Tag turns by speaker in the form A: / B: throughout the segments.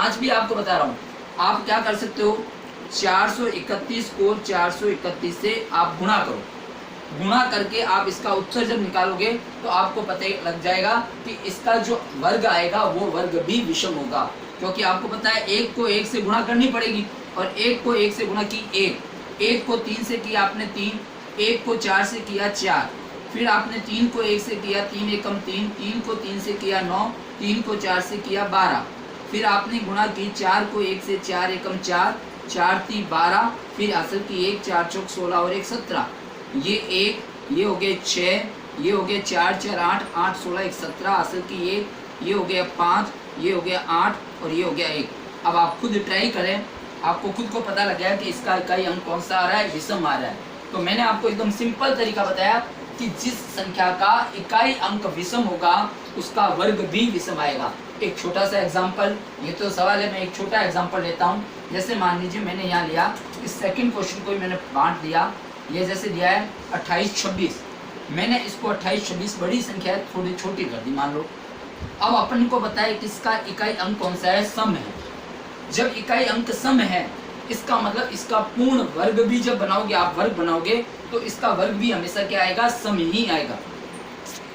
A: 5 भी आपको बता रहा हूँ, आप क्या कर सकते हो, 431 को 431 से आप गुणा करो, गुणा करके आप इसका उत्तर जब निकालोगे तो आपको पता लग जाएगा कि इसका जो वर्ग आएगा वो वर्ग भी विषम होगा, क्योंकि आपको पता है 1 को 1 से गुणा करनी पड़ेगी, और 1 को 1 से गुणा की 1 को 3 से किया आपने 3, 1 को 4 से किया 4, फिर आपने 3 को 1 से किया 3 एकम 3, 3 को 3 से किया 9, 3 को 4 से किया 12, फिर आपने गुणा की 4 को 1 से 4 एकम 4, 4 3 12, फिर असल की 1, 4 चौक 16 और 1 17, ये 1, ये हो गए 6, ये हो गए 4 4 8, 8 16 1 17, असल की 1, ये हो गया 5, ये हो गया 8 और ये हो गया 1। अब आप खुद ट्राई करें, आपको खुद को पता लग गया कि इसका इकाई अंक कौन सा आ रहा है, विषम आ रहा है। तो मैंने आपको एकदम सिंपल तरीका बताया कि जिस संख्या का इकाई अंक विषम होगा उसका वर्ग भी विषम आएगा। एक छोटा सा एग्जांपल, ये तो सवाल है, मैं एक छोटा एग्जांपल लेता हूँ। जैसे मान लीजिए मैंने यहाँ लिया, इस सेकंड क्वेश्चन को मैंने बांट दिया, ये जैसे दिया है 28 26, मैंने इसको 28 26 बड़ी संख्या है थोड़ी छोटी कर दी मान लो। अब अपन को बताए कि इसका इकाई अंक कौन सा है, सम है। जब इकाई अंक सम है इसका मतलब इसका पूर्ण वर्ग भी जब बनाओगे, आप वर्ग बनाओगे तो इसका वर्ग भी हमेशा क्या आएगा, सम ही आएगा।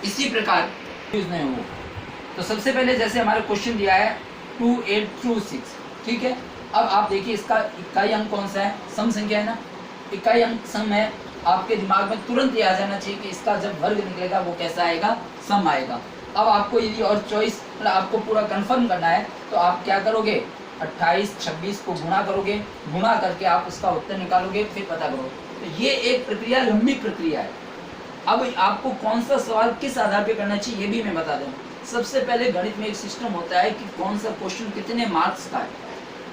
A: इसी प्रकार नहीं हो, तो सबसे पहले जैसे हमारा क्वेश्चन दिया है 2826, ठीक है। अब आप देखिए इसका इकाई अंक कौन सा है, सम संख्या है ना, इकाई अंक सम है। आपके दिमाग में तुरंत ये आ जाना चाहिए कि इसका जब वर्ग निकलेगा वो कैसा आएगा, सम आएगा। अब आपको यदि और चॉइस मतलब आपको पूरा कंफर्म करना है तो आप क्या करोगे, 28 26 को गुणा करोगे, गुणा करके आप उसका उत्तर निकालोगे, फिर पता करो। तो ये एक प्रक्रिया लंबी प्रक्रिया है। अब आपको कौन सा सवाल किस आधार पे करना चाहिए ये भी मैं बता दूं। सबसे पहले गणित में एक सिस्टम होता है कि कौन सा क्वेश्चन कितने मार्क्स का है।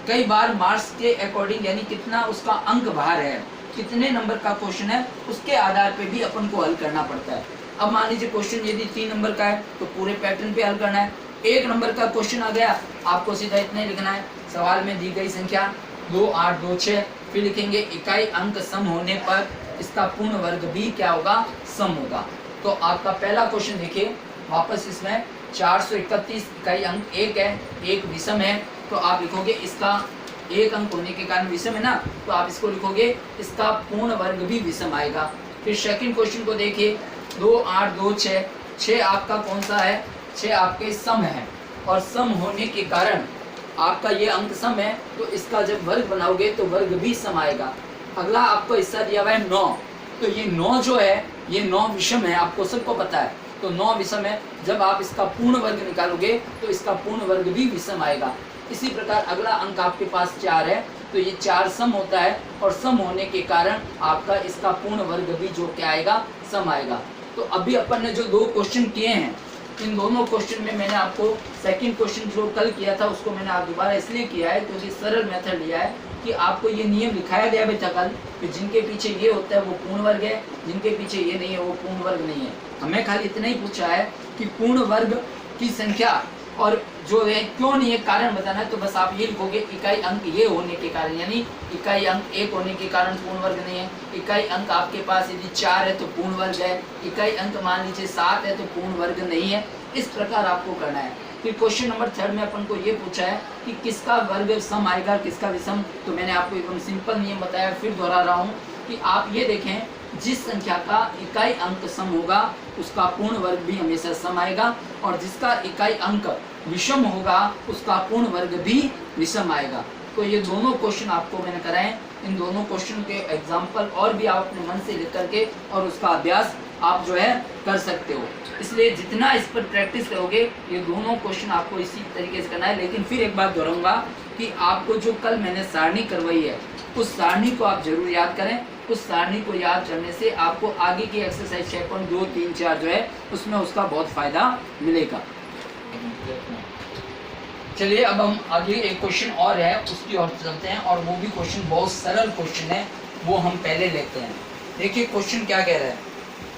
A: कई बार मार्क्स के अकॉर्डिंग यानी कितना उसका अंक भार है, कितने नंबर का क्वेश्चन है, उसके आधार पे भी अपन को हल करना पड़ता है। अब मान लीजिए क्वेश्चन यदि 3 नंबर का है तो पूरे पैटर्न पे हल करना है। 1 नंबर का क्वेश्चन आ गया, आपको सीधा इतना ही लिखना है, सवाल में दी गई संख्या 2 8 2 6, फिर लिखेंगे इकाई अंक सम होने पर इसका पूर्ण वर्ग भी क्या होगा, सम होगा। तो आपका पहला क्वेश्चन देखिए, वापस इसमें 431 इकाई अंक 1 है, 1 विषम है, तो आप लिखोगे इसका 1 अंक होने के कारण विषम है ना, तो आप इसको लिखोगे इसका पूर्ण वर्ग भी विषम आएगा। फिर सेकंड क्वेश्चन को देखिए, 2 8 2 6, 6 आपका कौन सा है, 6 आपके सम है, और सम होने के कारण आपका ये अंक सम है, तो इसका जब वर्ग बनाओगे तो वर्ग भी सम आएगा। अगला आपको हिस्सा दिया हुआ है 9, तो ये 9 जो है ये 9 विषम है, आपको सबको पता है, तो 9 विषम है। जब आप इसका पूर्ण वर्ग निकालोगे तो इसका पूर्ण वर्ग भी विषम आएगा। इसी प्रकार अगला अंक आपके पास 4 है, तो ये 4 सम होता है, और सम होने के कारण आपका इसका पूर्ण वर्ग भी जो क्या आएगा, सम आएगा। तो अभी अपन ने जो 2 क्वेश्चन किए हैं, इन दोनों क्वेश्चन में मैंने आपको सेकंड क्वेश्चन जो कल किया था उसको मैंने आप दोबारा इसलिए किया है क्योंकि सरल मेथड लिया है कि आपको ये नियम दिखाया गया भी था कल कि जिनके पीछे ये होता है वो पूर्ण वर्ग है, जिनके पीछे ये नहीं है वो पूर्ण वर्ग नहीं है। हमें खाली इतना ही पूछा है कि पूर्ण वर्ग की संख्या और जो है क्यों नहीं है, कारण बताना है। तो बस आप ये लिखोगे इकाई अंक ये होने के कारण, यानी इकाई अंक 1 होने के कारण पूर्ण वर्ग नहीं है। इकाई अंक आपके पास यदि 4 है तो पूर्ण वर्ग है, इकाई अंक मान लीजिए 7 है तो पूर्ण वर्ग नहीं है। इस प्रकार आपको करना है। फिर क्वेश्चन नंबर 3 में अपन को ये पूछा है कि किसका वर्ग सम आएगा, किसका विषम। तो मैंने आपको एकदम सिंपल नियम बताया, फिर दोहरा रहा हूँ कि आप ये देखें, जिस संख्या का इकाई अंक सम होगा उसका पूर्ण वर्ग भी हमेशा सम आएगा, और जिसका इकाई अंक विषम होगा उसका पूर्ण वर्ग भी विषम आएगा। तो ये दोनों क्वेश्चन आपको मैंने कराए। इन दोनों क्वेश्चन के एग्जाम्पल और भी आप अपने मन से लिख करके और उसका अभ्यास आप जो है कर सकते हो। इसलिए जितना इस पर प्रैक्टिस करोगे ये दोनों क्वेश्चन आपको इसी तरीके से करना है। लेकिन फिर एक बात दोहराऊंगा कि आपको जो कल मैंने सारणी करवाई है उस सारणी को आप जरूर याद करें। उस सारणी को याद करने से आपको आगे की एक्सरसाइज 6.2 3 4 जो है उसमें उसका बहुत फायदा मिलेगा। चलिए अब हम आगे एक क्वेश्चन और है उसकी ओर चलते हैं, और वो भी क्वेश्चन बहुत सरल क्वेश्चन है, वो हम पहले लेते हैं। देखिए क्वेश्चन क्या कह रहा है।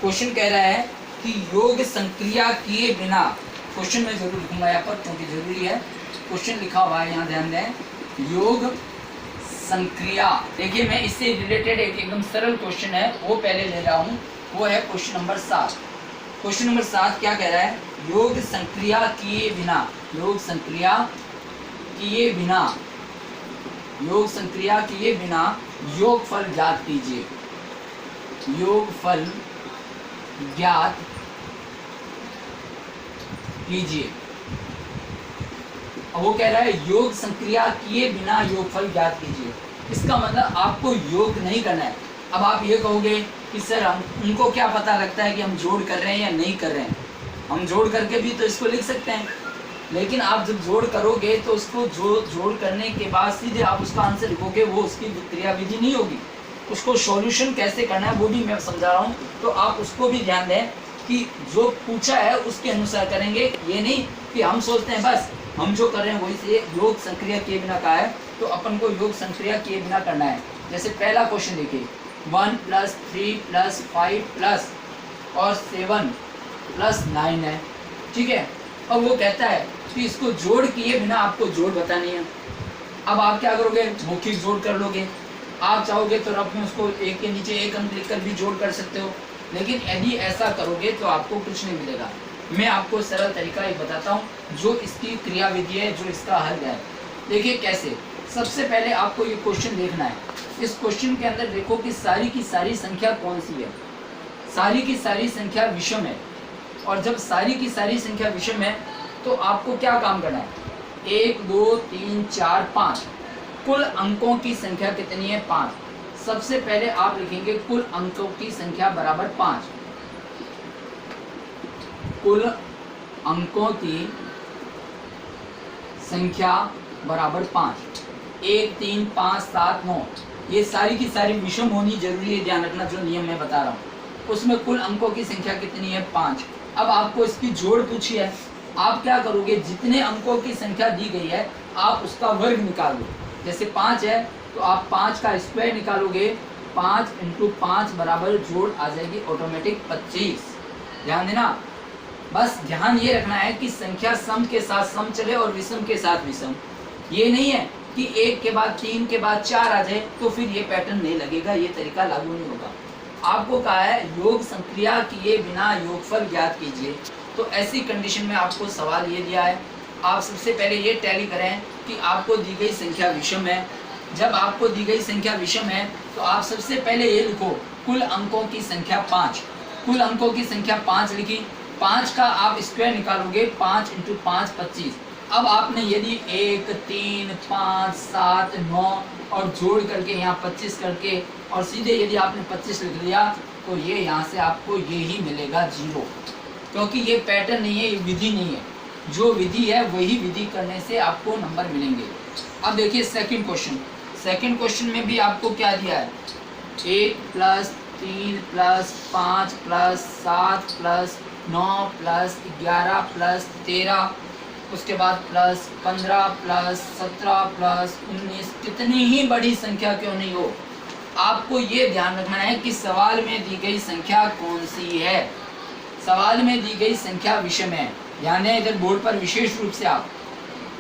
A: क्वेश्चन कह रहा है कि योग संक्रिया किए बिना, क्वेश्चन में जरूर लिखूंगा यहाँ पर क्योंकि जरूरी है, क्वेश्चन लिखा हुआ है यहाँ ध्यान दें, योग संक्रिया। देखिए मैं इससे रिलेटेड एक एकदम सरल क्वेश्चन है वो पहले ले रहा हूँ, वो है क्वेश्चन नंबर 7। क्वेश्चन नंबर 7 क्या कह रहा है, योग संक्रिया किए बिना, योग संक्रिया किए बिना, योग संक्रिया किए बिना योगफल ज्ञात कीजिए। योगफल ज्ञात कीजिए। अब वो कह रहा है योग संक्रिया किए बिना योगफल ज्ञात कीजिए। इसका मतलब आपको योग नहीं करना है। अब आप ये कहोगे कि सर हम उनको क्या पता लगता है कि हम जोड़ कर रहे हैं या नहीं कर रहे हैं, हम जोड़ करके भी तो इसको लिख सकते हैं। लेकिन आप जब जोड़ करोगे तो उसको जोड़ करने के बाद सीधे आप उसका आंसर लिखोगे, वो उसकी क्रिया विधि नहीं होगी। उसको सॉल्यूशन कैसे करना है वो भी मैं समझा रहा हूँ, तो आप उसको भी ध्यान दें कि जो पूछा है उसके अनुसार करेंगे। ये नहीं कि हम सोचते हैं बस हम जो कर रहे हैं वही से। योग संक्रिया किए बिना का है तो अपन को योग संक्रिया किए बिना करना है। जैसे पहला क्वेश्चन देखिए, 1 + 3 + 5 प्लस और 7 + 9 है, ठीक है। अब वो कहता है कि इसको जोड़ किए बिना आपको जोड़ बतानी है। अब आप क्या करोगे, मौखिक जोड़ कर लोगे। आप चाहोगे तो रफ में उसको एक के नीचे एक अंक लिखकर भी जोड़ कर सकते हो, लेकिन यदि ऐसा करोगे तो आपको कुछ नहीं मिलेगा। मैं आपको सरल तरीका एक बताता हूँ जो इसकी क्रिया विधि है, जो इसका हल है। देखिए कैसे। सबसे पहले आपको ये क्वेश्चन देखना है। इस क्वेश्चन के अंदर देखो कि सारी की सारी संख्या कौन सी है। सारी की सारी संख्या विषम है, और जब सारी की सारी संख्या विषम है तो आपको क्या काम करना है, 1 2 3 4 5 कुल अंकों की संख्या कितनी है, 5। सबसे पहले आप लिखेंगे कुल अंकों की संख्या बराबर 5। कुल अंकों की संख्या बराबर 5। 1 3 5 7 9 ये सारी की सारी विषम होनी जरूरी है, ध्यान रखना। जो नियम मैं बता रहा हूँ उसमें कुल अंकों की संख्या कितनी है, 5। अब आपको इसकी जोड़ पूछी है। आप क्या करोगे, जितने अंकों की संख्या दी गई है आप उसका वर्ग निकाल दो। जैसे 5 है तो आप 5 का स्क्वायर निकालोगे। 5 × 5 बराबर जोड़ आ जाएगी ऑटोमेटिक 25। ध्यान देना, बस ध्यान ये रखना है कि संख्या सम के साथ सम चले और विषम के साथ विषम। ये नहीं है कि 1 के बाद 3 के बाद 4 आ जाए तो फिर ये पैटर्न नहीं लगेगा, ये तरीका लागू नहीं होगा। आपको कहा है योग संक्रिया किए बिना योगफल ज्ञात कीजिए, तो ऐसी कंडीशन में आपको सवाल ये दिया है। आप सबसे पहले ये टैली करें कि आपको दी गई संख्या विषम है। जब आपको दी गई संख्या विषम है तो आप सबसे पहले ये लिखो कुल अंकों की संख्या 5। कुल अंकों की संख्या 5 लिखी। 5 का आप स्क्वायर निकालोगे, 5 × 5 25। अब आपने यदि 1 3 5 7 9 और जोड़ करके यहाँ 25 करके और सीधे यदि आपने 25 लिख लिया तो ये यहाँ से आपको ये ही मिलेगा 0, क्योंकि ये पैटर्न नहीं है, ये विधि नहीं है। जो विधि है वही विधि करने से आपको नंबर मिलेंगे। अब देखिए सेकंड क्वेश्चन। सेकंड क्वेश्चन में भी आपको क्या दिया है, 1 + 3 + 5 + 7 + 9 + 11 + 13, उसके बाद +15 + 17 + 19, कितनी ही बड़ी संख्या क्यों नहीं हो, आपको ये ध्यान रखना है कि सवाल में दी गई संख्या कौन सी है। सवाल में दी गई संख्या विषम है। ध्यान दें, इधर बोर्ड पर विशेष रूप से आप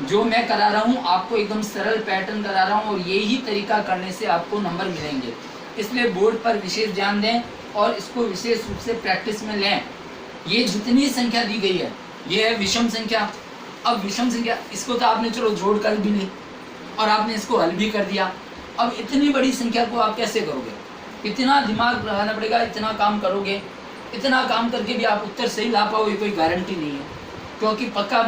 A: जो मैं करा रहा हूँ आपको एकदम सरल पैटर्न करा रहा हूँ और यही तरीका करने से आपको नंबर मिलेंगे। इसलिए बोर्ड पर विशेष ध्यान दें और इसको विशेष रूप से प्रैक्टिस में लें। ये जितनी संख्या दी गई है ये है विषम संख्या। अब विषम संख्या इसको तो आपने चलो जोड़ कर भी ली और आपने इसको हल भी कर दिया। अब इतनी बड़ी संख्या को आप कैसे करोगे, इतना दिमाग लगाना पड़ेगा, इतना काम करोगे। इतना काम करके भी आप उत्तर सही ला पाओ ये कोई गारंटी नहीं है, क्योंकि पक्का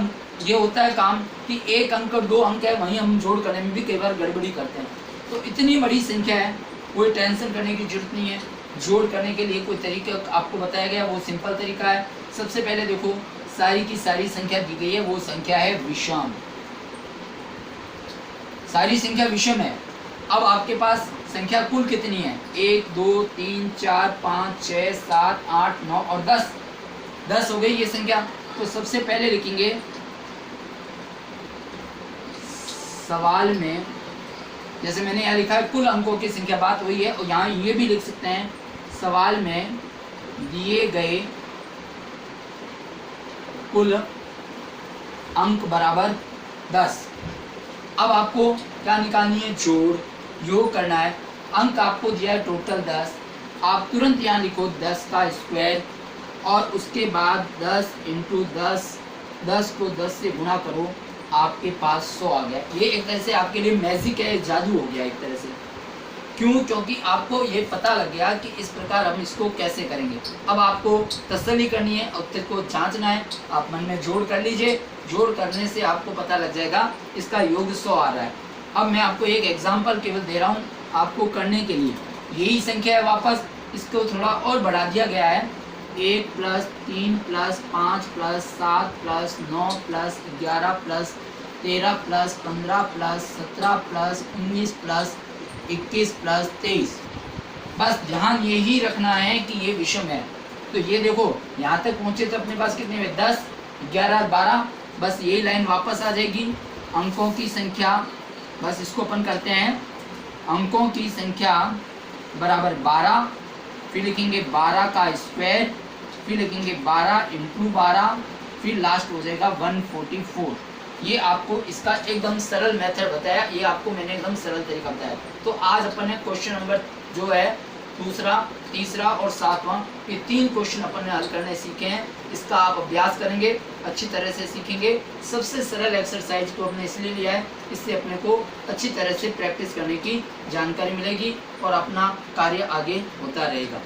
A: ये होता है काम कि 1 अंक और 2 अंक है वहीं हम जोड़ करने में भी कई बार गड़बड़ी करते हैं। तो इतनी बड़ी संख्या है, कोई टेंशन करने की जरूरत नहीं है। जोड़ करने के लिए कोई तरीका आपको बताया गया, वो सिंपल तरीका है। सबसे पहले देखो सारी की सारी संख्या दी गई है, वो संख्या है विषम। सारी संख्या विषम है। अब आपके पास संख्या कुल कितनी है, 1 2 3 4 5 6 7 8 9 और 10। 10 हो गई ये संख्या। तो सबसे पहले लिखेंगे सवाल में, जैसे मैंने यहाँ लिखा है कुल अंकों की संख्या, बात वही है। और यहाँ ये भी लिख सकते हैं सवाल में दिए गए कुल अंक बराबर 10। अब आपको क्या निकालनी है, जोड़, योग करना है। अंक आपको दिया है टोटल 10। आप तुरंत यहाँ लिखो 10 का स्क्वायर और उसके बाद 10 × 10, 10 को 10 से गुणा करो। आपके पास 100 आ गया। ये एक तरह से आपके लिए मैजिक है, जादू हो गया एक तरह से। क्यों? क्योंकि आपको ये पता लग गया कि इस प्रकार हम इसको कैसे करेंगे। अब आपको तसल्ली करनी है, उत्तर को जांचना है। आप मन में जोड़ कर लीजिए, जोड़ करने से आपको पता लग जाएगा इसका योग 100 आ रहा है। अब मैं आपको एक एग्जाम्पल केवल दे रहा हूँ आपको करने के लिए। यही संख्या है, वापस इसको थोड़ा और बढ़ा दिया गया है। 1 + 3 + 5 + 7 + 9 + 11 + 13 + 15 + 17 + 19 + 21 + 23। बस ध्यान यही रखना है कि ये विषम है। तो ये देखो यहाँ तक पहुँचे तो अपने पास कितने हुए? 10, 11, 12। बस यही लाइन वापस आ जाएगी। अंकों की संख्या, बस इसको अपन करते हैं, अंकों की संख्या बराबर 12, फिर लिखेंगे 12 का स्क्वायर, फिर लिखेंगे 12 × 12, फिर लास्ट हो जाएगा 144। ये आपको इसका एकदम सरल मेथड बताया, ये आपको मैंने एकदम सरल तरीका बताया। तो आज अपन ने क्वेश्चन नंबर जो है दूसरा, तीसरा और 7वां, ये 3 क्वेश्चन अपन ने हल करने सीखे हैं। इसका आप अभ्यास करेंगे, अच्छी तरह से सीखेंगे। सबसे सरल एक्सरसाइज को हमने इसलिए लिया है, इससे अपने को अच्छी तरह से प्रैक्टिस करने की जानकारी मिलेगी और अपना कार्य आगे होता रहेगा।